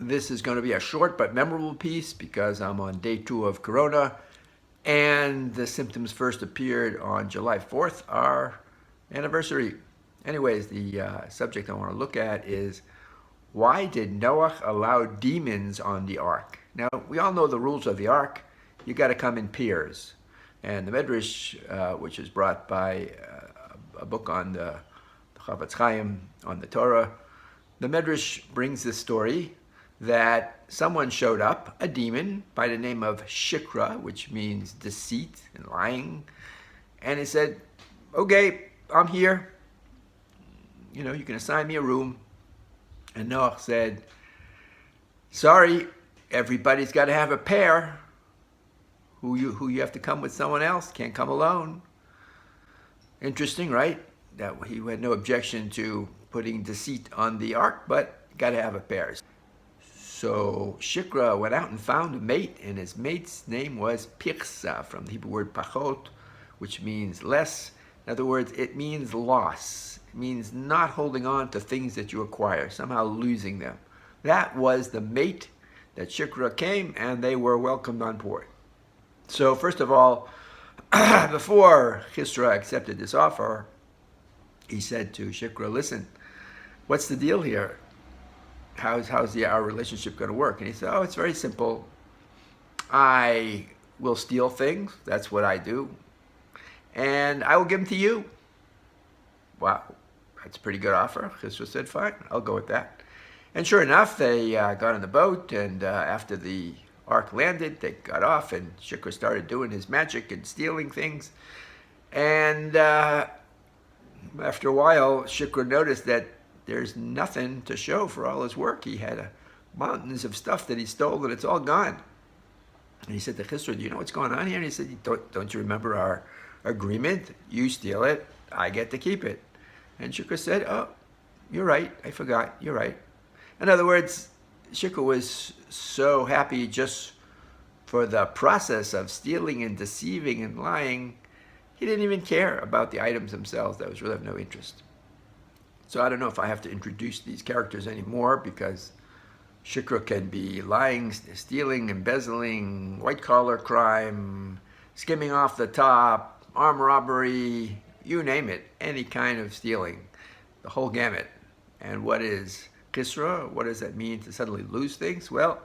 This is going to be a short but memorable piece because I'm on day 2 of Corona, and the symptoms first appeared on July 4th, our anniversary. Anyways, the subject I want to look at is, why did Noach allow demons on the ark? Now, we all know the rules of the ark. You got to come in pairs. And the Midrash, which is brought by a book on the Chavetz Chaim, on the Torah, the Midrash brings this story that someone showed up, a demon by the name of Shikra, which means deceit and lying, and he said, okay, I'm here. You know, you can assign me a room. And Noach said, sorry, everybody's got to have a pair. Who you have to come with someone else, can't come alone. Interesting, right? That he had no objection to putting deceit on the ark, but got to have a pair. So Shikra went out and found a mate, and his mate's name was Pirsa, from the Hebrew word pachot, which means less. In other words, it means loss. It means not holding on to things that you acquire, somehow losing them. That was the mate that Shikra came, and they were welcomed on board. So first of all, before Chisra accepted this offer, he said to Shikra, listen, what's the deal here? How's our relationship going to work? And he said, oh, it's very simple. I will steal things. That's what I do. And I will give them to you. Wow, that's a pretty good offer. Chisra said, fine, I'll go with that. And sure enough, they got on the boat, and after the ark landed, they got off, and Shikra started doing his magic and stealing things. And after a while, Shikra noticed that there's nothing to show for all his work. He had mountains of stuff that he stole, and it's all gone. And he said to Chisra, do you know what's going on here? And he said, don't you remember our agreement? You steal it, I get to keep it. And Shikra said, oh, you're right, I forgot, you're right. In other words, Shikra was so happy just for the process of stealing and deceiving and lying, he didn't even care about the items themselves. That was really of no interest. So I don't know if I have to introduce these characters anymore, because Shikra can be lying, stealing, embezzling, white-collar crime, skimming off the top, armed robbery, you name it, any kind of stealing, the whole gamut. And what is Chisra? What does that mean to suddenly lose things? Well,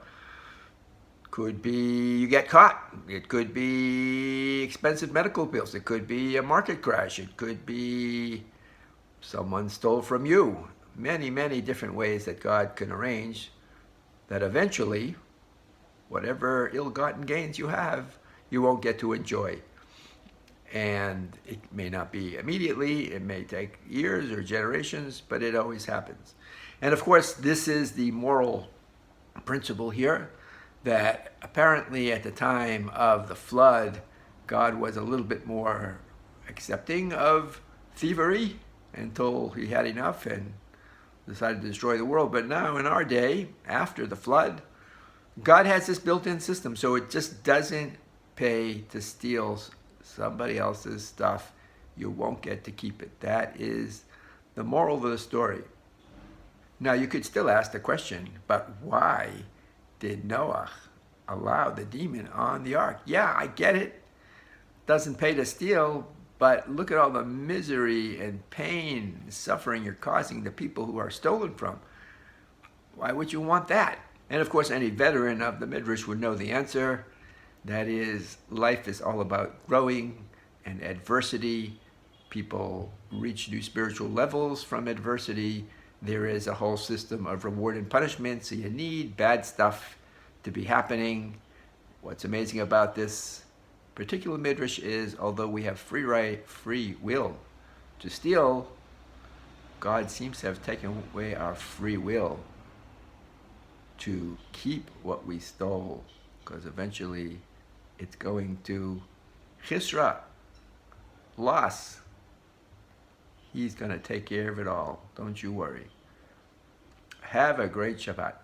could be you get caught. It could be expensive medical bills. It could be a market crash. It could be someone stole from you. Many, many different ways that God can arrange that eventually, whatever ill-gotten gains you have, you won't get to enjoy. And it may not be immediately, it may take years or generations, but it always happens. And of course, this is the moral principle here, that apparently at the time of the flood, God was a little bit more accepting of thievery until he had enough and decided to destroy the world. But now in our day, after the flood, God has this built-in system, so it just doesn't pay to steal somebody else's stuff. You won't get to keep it. That is the moral of the story. Now you could still ask the question, but why did Noach allow the demon on the ark? Yeah, I get it. Doesn't pay to steal, but look at all the misery and pain and suffering you're causing the people who are stolen from. Why would you want that? And of course, any veteran of the Midrash would know the answer. That is, life is all about growing and adversity. People reach new spiritual levels from adversity. There is a whole system of reward and punishment, so you need bad stuff to be happening. What's amazing about this particular Midrash is, although we have free will to steal, God seems to have taken away our free will to keep what we stole, because eventually it's going to Chisra, loss. He's going to take care of it all. Don't you worry. Have a great Shabbat.